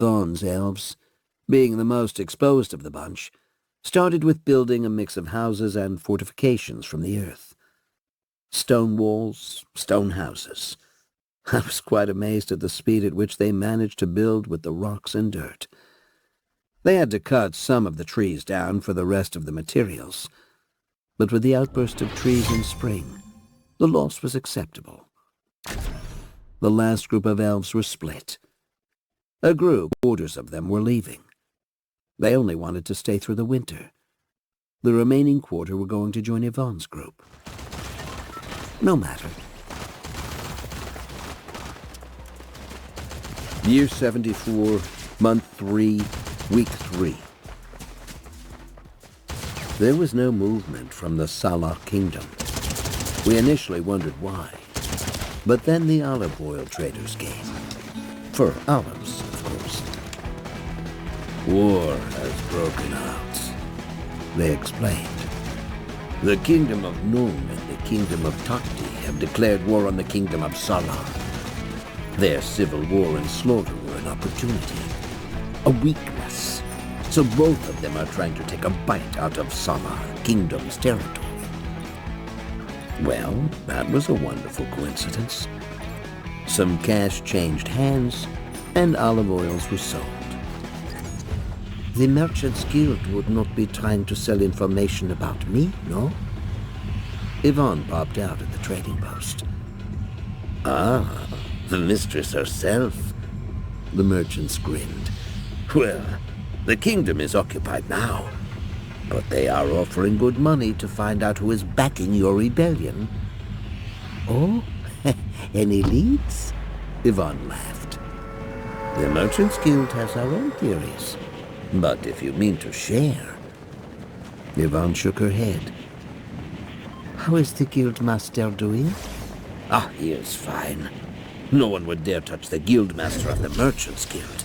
Thorn's elves, being the most exposed of the bunch, started with building a mix of houses and fortifications from the earth. Stone walls, stone houses. I was quite amazed at the speed at which they managed to build with the rocks and dirt. They had to cut some of the trees down for the rest of the materials, but with the outburst of trees in spring, the loss was acceptable. The last group of elves were split. A group, quarters of them, were leaving. They only wanted to stay through the winter. The remaining quarter were going to join Yvonne's group. No matter. Year 74, month 3, week 3. There was no movement from the Salah kingdom. We initially wondered why, but then the olive oil traders came. For olives, of course. War has broken out, they explained. The kingdom of Nun and the kingdom of Takti have declared war on the kingdom of Salah. Their civil war and slaughter were an opportunity, a weakness. So both of them are trying to take a bite out of Salah kingdom's territory. Well, that was a wonderful coincidence. Some cash changed hands, and olive oils were sold. The Merchants Guild would not be trying to sell information about me, no? Yvonne popped out at the trading post. Ah, the mistress herself. The merchants grinned. Well, the kingdom is occupied now, but they are offering good money to find out who is backing your rebellion. Oh, any leads? Yvonne laughed. The Merchants Guild has our own theories, but if you mean to share... Yvonne shook her head. How is the Guildmaster doing? Ah, he is fine. No one would dare touch the Guildmaster of the Merchants Guild,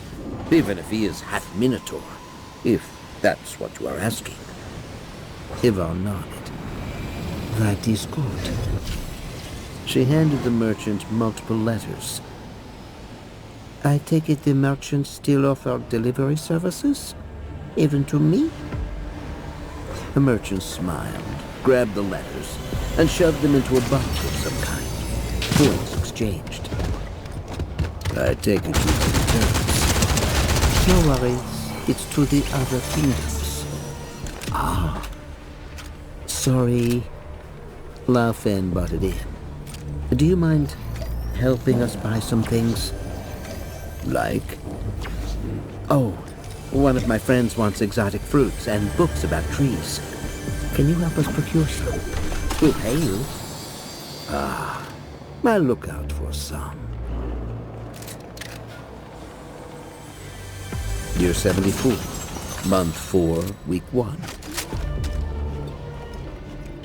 even if he is half Minotaur, if that's what you are asking. Yvonne nodded. That is good. She handed the merchant multiple letters. I take it the merchants still offer delivery services? Even to me? The merchant smiled, grabbed the letters, and shoved them into a box of some kind. Coins exchanged. I take it you can terms. No worries. It's to the other kingdoms. Ah. Sorry. Lao Fen butted in. Do you mind helping us buy some things? Like? Oh, one of my friends wants exotic fruits and books about trees. Can you help us procure some? We'll pay you. Ah, I'll look out for some. Year 74, month 4, week 1.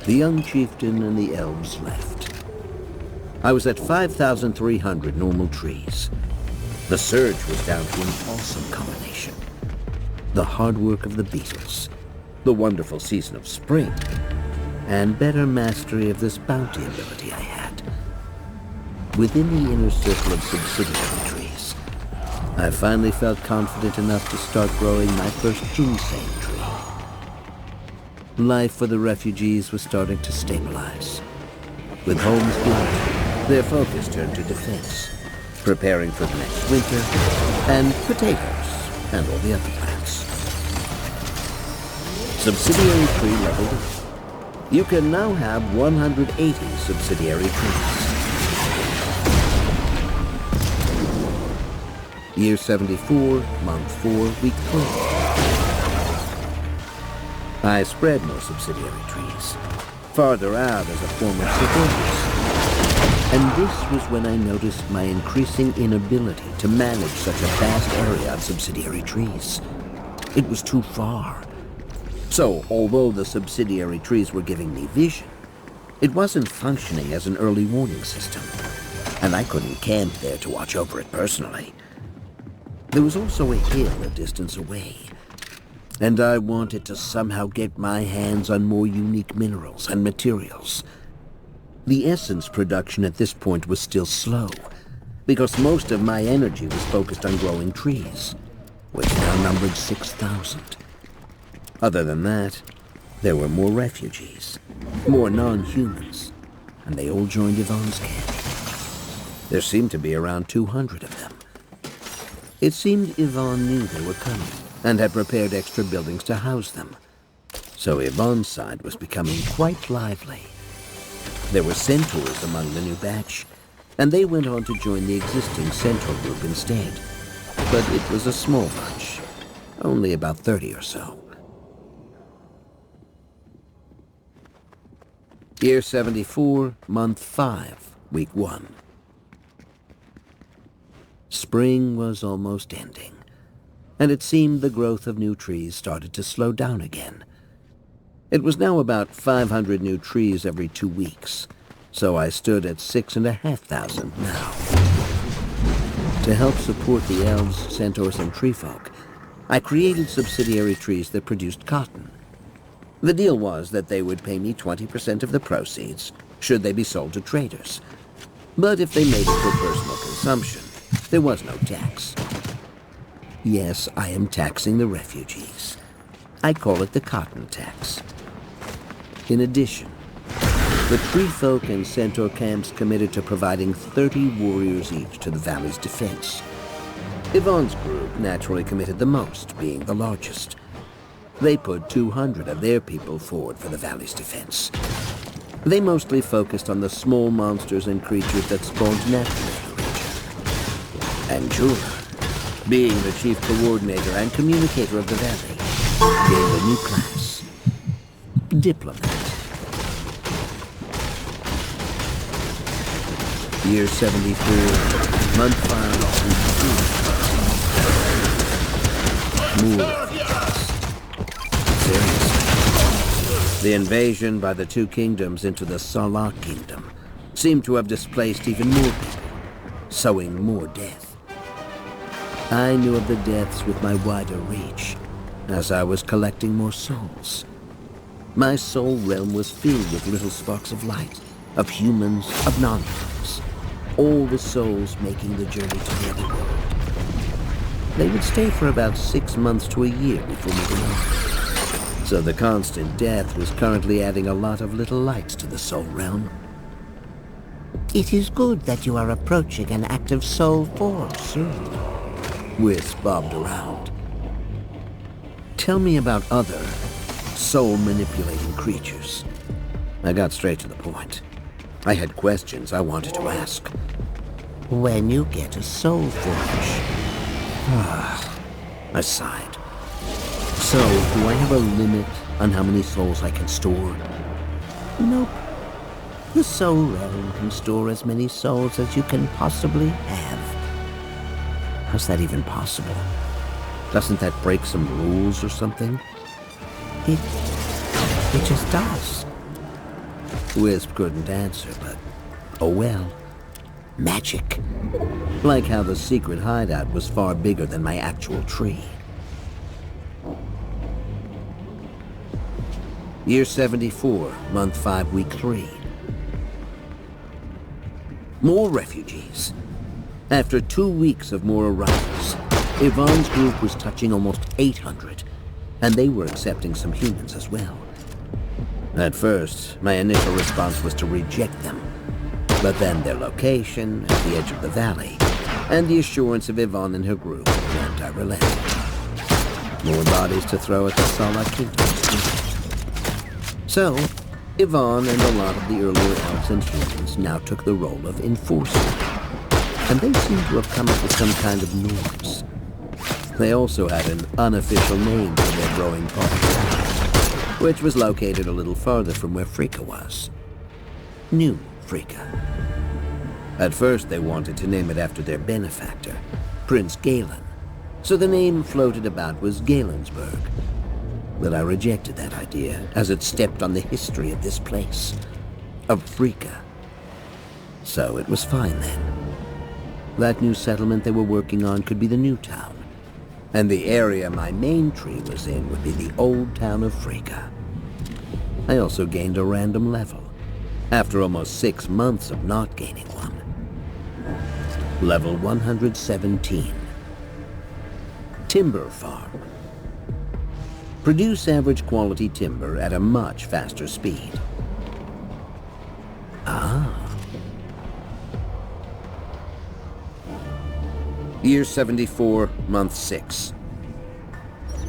The young chieftain and the elves left. I was at 5,300 normal trees. The surge was down to an awesome combination. The hard work of the beetles, the wonderful season of spring, and better mastery of this bounty ability I had. Within the inner circle of subsidiary trees, I finally felt confident enough to start growing my first ginseng tree. Life for the refugees was starting to stabilize. With homes built, their focus turned to defense, preparing for the next winter, and potatoes, and all the other plants. Subsidiary tree leveled up. You can now have 180 subsidiary trees. Year 74, month 4, week 3. I spread more subsidiary trees, farther out as a form of surveillance. And this was when I noticed my increasing inability to manage such a vast area of subsidiary trees. It was too far. So, although the subsidiary trees were giving me vision, it wasn't functioning as an early warning system, and I couldn't camp there to watch over it personally. There was also a hill a distance away, and I wanted to somehow get my hands on more unique minerals and materials. The essence production at this point was still slow, because most of my energy was focused on growing trees. which now numbered 6,000. Other than that, there were more refugees, more non-humans, and they all joined Yvonne's camp. There seemed to be around 200 of them. It seemed Yvonne knew they were coming and had prepared extra buildings to house them. So Yvonne's side was becoming quite lively. There were centaurs among the new batch, and they went on to join the existing centaur group instead. But it was a small bunch, only about 30 or so. Year 74, month 5, week 1. Spring was almost ending, and it seemed the growth of new trees started to slow down again. It was now about 500 new trees every 2 weeks, so I stood at 6,500 now. To help support the elves, centaurs, and treefolk, I created subsidiary trees that produced cotton. The deal was that they would pay me 20% of the proceeds, should they be sold to traders. But if they made it for personal consumption, there was no tax. Yes, I am taxing the refugees. I call it the cotton tax. In addition, the treefolk and centaur camps committed to providing 30 warriors each to the valley's defense. Yvonne's group naturally committed the most, being the largest. They put 200 of their people forward for the valley's defense. They mostly focused on the small monsters and creatures that spawned naturally in the region. And Jura, being the chief coordinator and communicator of the valley, gained a new class: Diplomat. Year 74, month 5, week 2. More. The invasion by the two kingdoms into the Salah kingdom seemed to have displaced even more people, sowing more death. I knew of the deaths with my wider reach, as I was collecting more souls. My soul realm was filled with little sparks of light, of humans, of non-humans, all the souls making the journey to the other world. They would stay for about 6 months to a year before moving on. So the constant death was currently adding a lot of little lights to the soul realm. It is good that you are approaching an active soul form soon. Wisp bobbed around. Tell me about other soul-manipulating creatures. I got straight to the point. I had questions I wanted to ask. When you get a soul forge. I sighed. So, do I have a limit on how many souls I can store? Nope. The soul realm can store as many souls as you can possibly have. How's that even possible? Doesn't that break some rules or something? It just does. Wisp couldn't answer, but oh well. Magic. Like how the secret hideout was far bigger than my actual tree. Year 74, month 5, week 3. More refugees. After 2 weeks of more arrivals, Yvonne's group was touching almost 800, and they were accepting some humans as well. At first, my initial response was to reject them, but then their location at the edge of the valley, and the assurance of Yvonne and her group meant I relented. More bodies to throw at the Salah kingdom. So, Yvonne and a lot of the earlier elves and humans now took the role of enforcer, and they seemed to have come up with some kind of norms. They also had an unofficial name for their growing population, which was located a little farther from where Frika was. New Frika. At first they wanted to name it after their benefactor, Prince Galen, so the name floated about was Galensburg. But I rejected that idea, as it stepped on the history of this place, of Frika. So it was fine then. That new settlement they were working on could be the new town, and the area my main tree was in would be the old town of Frika. I also gained a random level, after almost 6 months of not gaining one. Level 117. Timber farm. Produce average quality timber at a much faster speed. Year 74, month 6.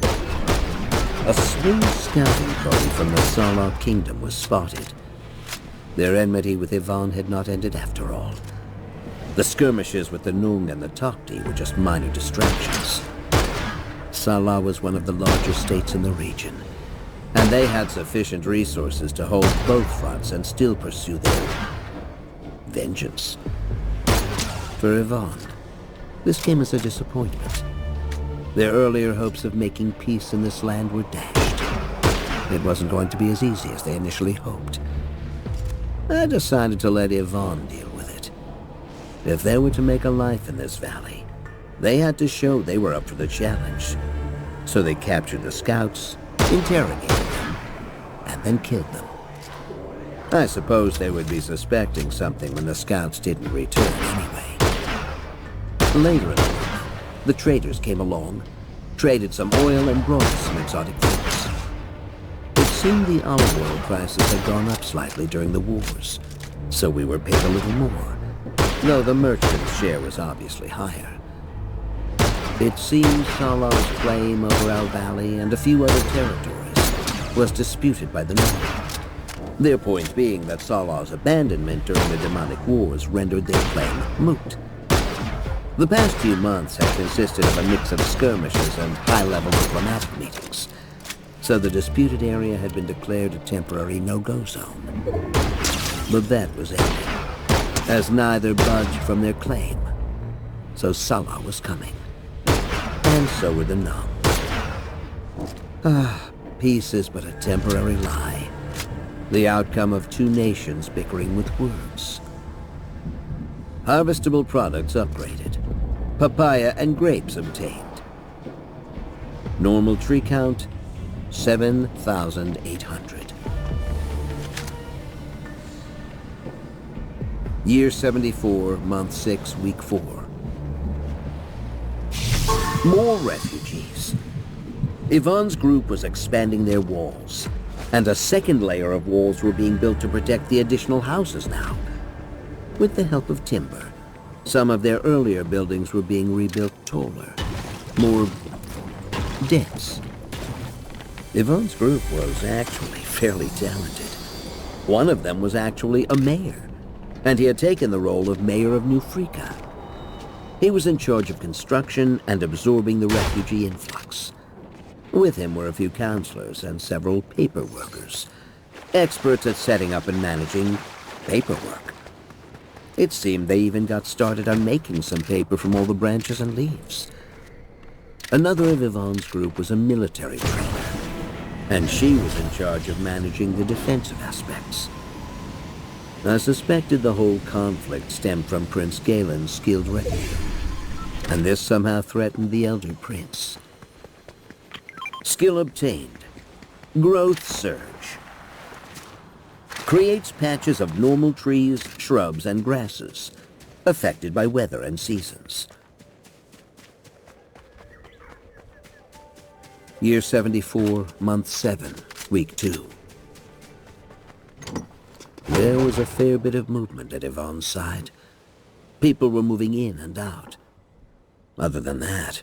A smooth scouting party from the Salar Kingdom was spotted. Their enmity with Yvonne had not ended after all. The skirmishes with the Nung and the Tokti were just minor distractions. Salar was one of the larger states in the region, and they had sufficient resources to hold both fronts and still pursue their vengeance. For Yvonne, this came as a disappointment. Their earlier hopes of making peace in this land were dashed. It wasn't going to be as easy as they initially hoped. I decided to let Yvonne deal with it. If they were to make a life in this valley, they had to show they were up for the challenge. So they captured the scouts, interrogated them, and then killed them. I suppose they would be suspecting something when the scouts didn't return anyway. Later in the month, the traders came along, traded some oil and brought us some exotic fruits. It seemed the olive oil prices had gone up slightly during the wars, so we were paid a little more, though the merchant's share was obviously higher. It seems Salar's claim over our valley and a few other territories was disputed by the Nung. Their point being that Salar's abandonment during the demonic wars rendered their claim moot. The past few months have consisted of a mix of skirmishes and high-level diplomatic meetings, so the disputed area had been declared a temporary no-go zone. But that was ending, as neither budged from their claim. So Salar was coming, and so were the Nung. Peace is but a temporary lie, the outcome of two nations bickering with words. Harvestable products upgraded. Papaya and grapes obtained. Normal tree count, 7,800. Year 74, month 6, week 4. More refugees. Yvonne's group was expanding their walls, and a second layer of walls were being built to protect the additional houses now. With the help of timber, some of their earlier buildings were being rebuilt taller, more dense. Yvonne's group was actually fairly talented. One of them was actually a mayor, and he had taken the role of mayor of New Frika. He was in charge of construction and absorbing the refugee influx. With him were a few counselors and several paper workers, experts at setting up and managing paperwork. It seemed they even got started on making some paper from all the branches and leaves. Another of Yvonne's group was a military trainer, and she was in charge of managing the defensive aspects. I suspected the whole conflict stemmed from Prince Galen's skilled retinue, and this somehow threatened the elder prince. Skill obtained. Growth surge. Creates patches of normal trees, shrubs, and grasses, affected by weather and seasons. Year 74, month 7, week 2. There was a fair bit of movement at Yvonne's side. People were moving in and out. Other than that,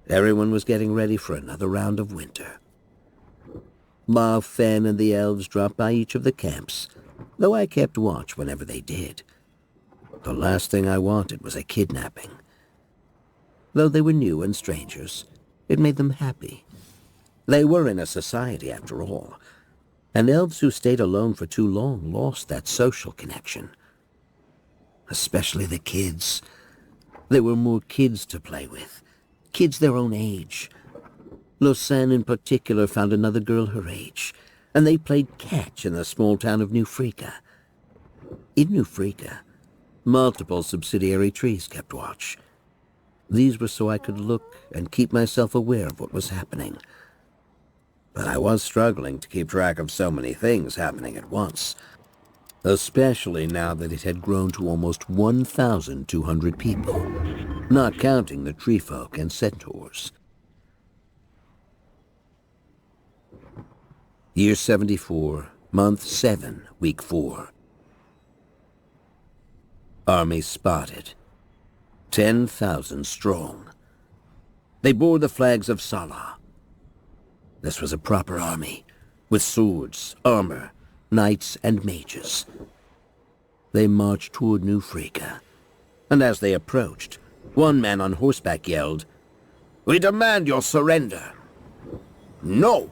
everyone was getting ready for another round of winter. Ma Fen and the elves dropped by each of the camps, though I kept watch whenever they did. The last thing I wanted was a kidnapping. Though they were new and strangers, it made them happy. They were in a society, after all, and elves who stayed alone for too long lost that social connection. Especially the kids. There were more kids to play with, kids their own age. Lausanne in particular found another girl her age, and they played catch in the small town of New Frika. In New Frika, multiple subsidiary trees kept watch. These were so I could look and keep myself aware of what was happening. But I was struggling to keep track of so many things happening at once, especially now that it had grown to almost 1,200 people, not counting the tree folk and centaurs. Year 74, month 7, week 4. Army spotted. 10,000 strong. They bore the flags of Salah. This was a proper army, with swords, armor, knights, and mages. They marched toward New Frika, and as they approached, one man on horseback yelled, "We demand your surrender!" "No!"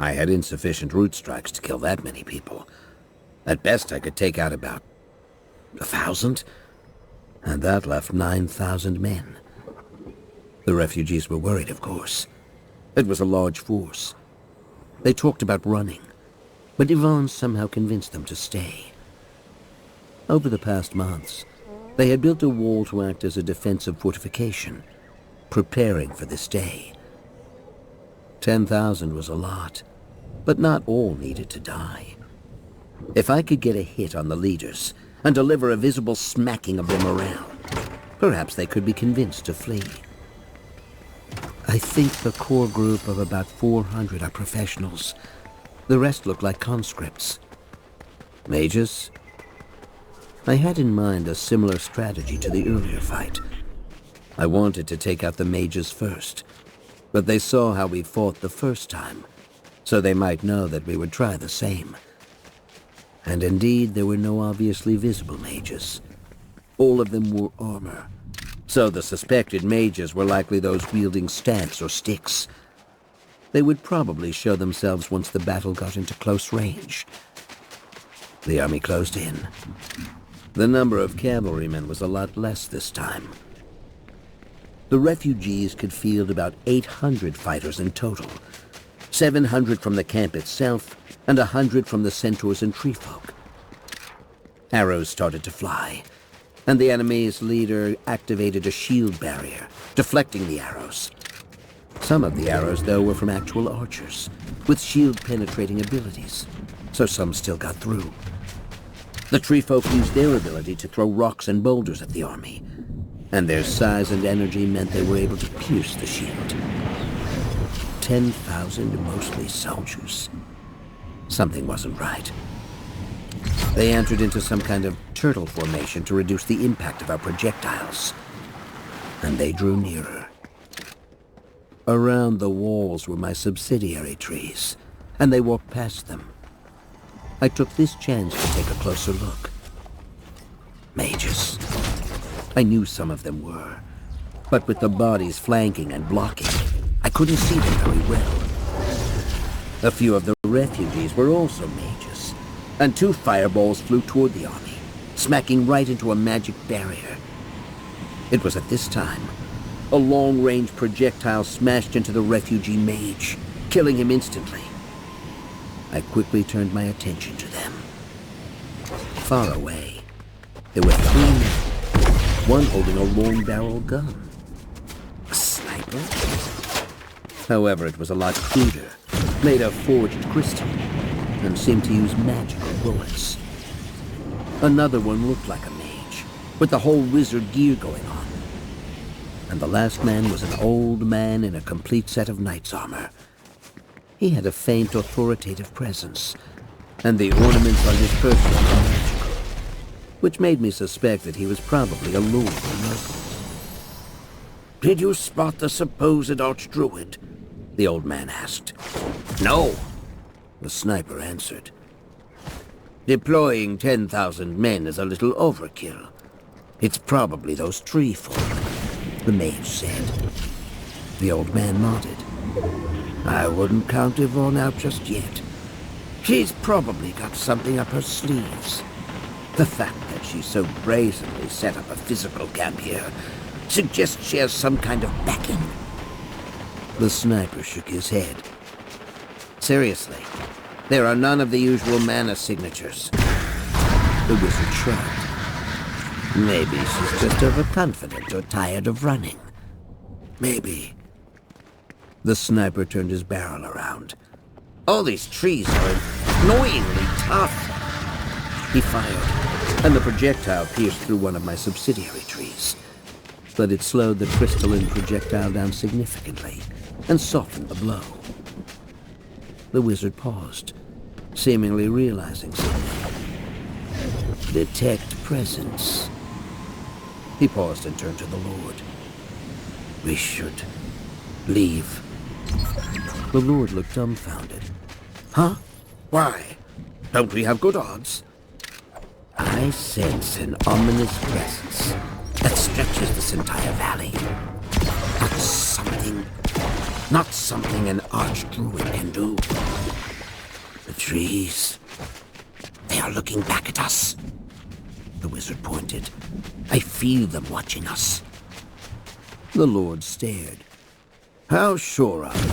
I had insufficient root strikes to kill that many people. At best, I could take out about 1,000, and that left 9,000 men. The refugees were worried, of course. It was a large force. They talked about running, but Yvonne somehow convinced them to stay. Over the past months, they had built a wall to act as a defensive fortification, preparing for this day. 10,000 was a lot, but not all needed to die. If I could get a hit on the leaders and deliver a visible smacking of them around, perhaps they could be convinced to flee. I think the core group of about 400 are professionals. The rest look like conscripts. Mages? I had in mind a similar strategy to the earlier fight. I wanted to take out the mages first, but they saw how we fought the first time, so they might know that we would try the same. And indeed, there were no obviously visible mages. All of them wore armor, so the suspected mages were likely those wielding staves or sticks. They would probably show themselves once the battle got into close range. The army closed in. The number of cavalrymen was a lot less this time. The refugees could field about 800 fighters in total, 700 from the camp itself, and 100 from the centaurs and treefolk. Arrows started to fly, and the enemy's leader activated a shield barrier, deflecting the arrows. Some of the arrows, though, were from actual archers, with shield-penetrating abilities, so some still got through. The treefolk used their ability to throw rocks and boulders at the army, and their size and energy meant they were able to pierce the shield. 10,000 mostly soldiers. Something wasn't right. They entered into some kind of turtle formation to reduce the impact of our projectiles, and they drew nearer. Around the walls were my subsidiary trees, and they walked past them. I took this chance to take a closer look. Mages. I knew some of them were, but with the bodies flanking and blocking, I couldn't see them very well. A few of the refugees were also mages, and 2 fireballs flew toward the army, smacking right into a magic barrier. It was at this time a long-range projectile smashed into the refugee mage, killing him instantly. I quickly turned my attention to them. Far away, there were 3 men, one holding a long-barrel gun. A sniper? However, it was a lot cruder, made of forged crystal, and seemed to use magical bullets. Another one looked like a mage, with the whole wizard gear going on. And the last man was an old man in a complete set of knight's armor. He had a faint, authoritative presence, and the ornaments on his person were magical, which made me suspect that he was probably a lord or noble. "Did you spot the supposed archdruid?" the old man asked. "No," the sniper answered. "Deploying 10,000 men is a little overkill. It's probably those tree folk," the mage said. The old man nodded. "I wouldn't count Yvonne out just yet. She's probably got something up her sleeves. The fact that she so brazenly set up a physical camp here suggests she has some kind of backing." The sniper shook his head. "Seriously, there are none of the usual mana signatures." The wizard shrugged. "Maybe she's just overconfident or tired of running. Maybe." The sniper turned his barrel around. "All these trees are annoyingly tough." He fired, and the projectile pierced through one of my subsidiary trees. But it slowed the crystalline projectile down significantly and softened the blow. The wizard paused, seemingly realizing something. Detect presence. He paused and turned to the Lord. We should leave. The Lord looked dumbfounded. Huh? Why? Don't we have good odds? I sense an ominous presence that stretches this entire valley. Not something an archdruid can do. The trees, they are looking back at us. The wizard pointed. I feel them watching us. The Lord stared. How sure are you?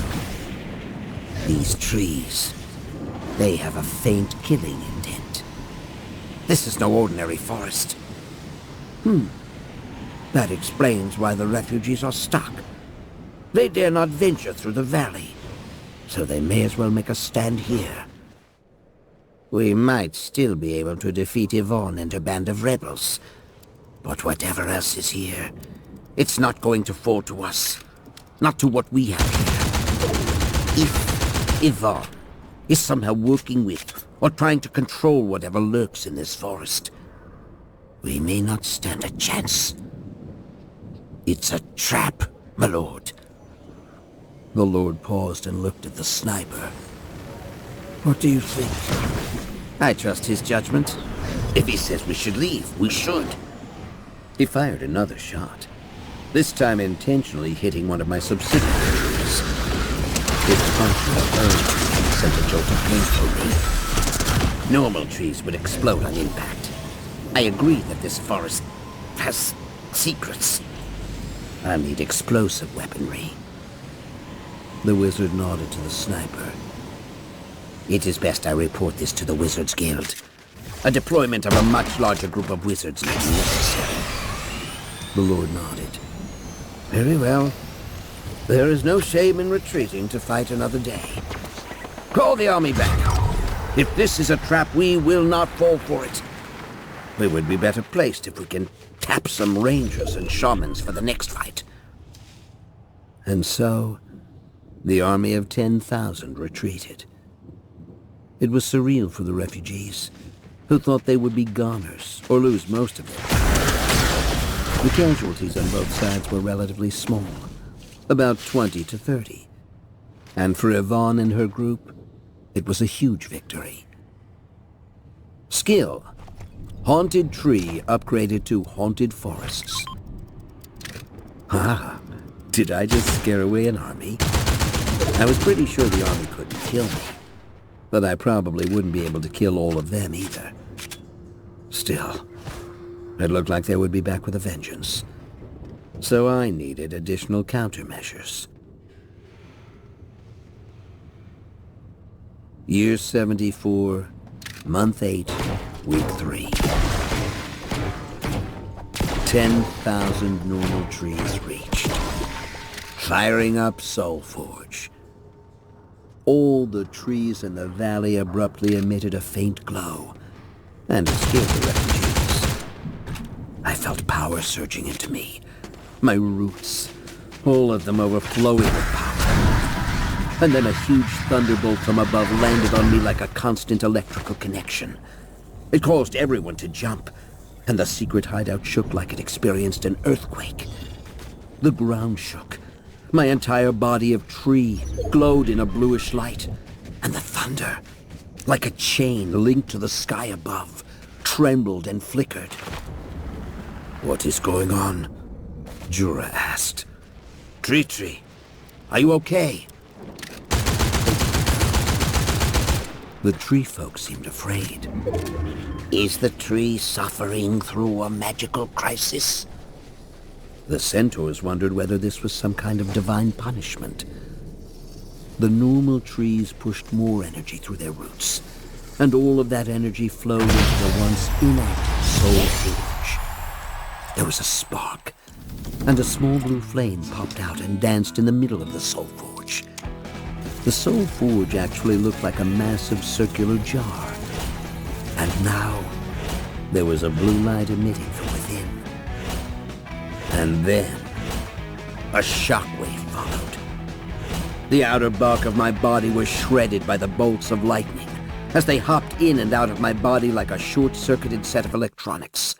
These trees, they have a faint killing intent. This is no ordinary forest. That explains why the refugees are stuck. They dare not venture through the valley, so they may as well make a stand here. We might still be able to defeat Yvonne and her band of rebels, but whatever else is here, it's not going to fall to us. Not to what we have here. If Yvonne is somehow working with or trying to control whatever lurks in this forest, we may not stand a chance. It's a trap, my lord. The Lord paused and looked at the sniper. What do you think? I trust his judgment. If he says we should leave, we should. He fired another shot, this time intentionally hitting one of my subsidiaries. His puncture burned and sent a jolt of pain through me. Normal trees would explode on impact. I agree that this forest has secrets. I need explosive weaponry. The wizard nodded to the sniper. It is best I report this to the Wizards Guild. A deployment of a much larger group of wizards may be necessary. The Lord nodded. Very well. There is no shame in retreating to fight another day. Call the army back. If this is a trap, we will not fall for it. We would be better placed if we can tap some rangers and shamans for the next fight. And so, the army of 10,000 retreated. It was surreal for the refugees, who thought they would be goners or lose most of them. The casualties on both sides were relatively small, about 20 to 30. And for Yvonne and her group, it was a huge victory. Skill: Haunted Tree upgraded to Haunted Forests. Ah, did I just scare away an army? I was pretty sure the army couldn't kill me, but I probably wouldn't be able to kill all of them either. Still, it looked like they would be back with a vengeance. So I needed additional countermeasures. Year 74, month 8, week 3. 10,000 normal trees reached. Firing up Soul Forge. All the trees in the valley abruptly emitted a faint glow, and it scared the refugees. I felt power surging into me. My roots, all of them overflowing with power. And then a huge thunderbolt from above landed on me like a constant electrical connection. It caused everyone to jump, and the secret hideout shook like it experienced an earthquake. The ground shook. My entire body of tree glowed in a bluish light, and the thunder, like a chain linked to the sky above, trembled and flickered. What is going on? Jura asked. Tree, are you okay? The tree folk seemed afraid. Is the tree suffering through a magical crisis? The centaurs wondered whether this was some kind of divine punishment. The normal trees pushed more energy through their roots, and all of that energy flowed into the once inactive Soul Forge. There was a spark, and a small blue flame popped out and danced in the middle of the Soul Forge. The Soul Forge actually looked like a massive circular jar, and now there was a blue light emitting from within. And then, a shockwave followed. The outer bark of my body was shredded by the bolts of lightning, as they hopped in and out of my body like a short-circuited set of electronics.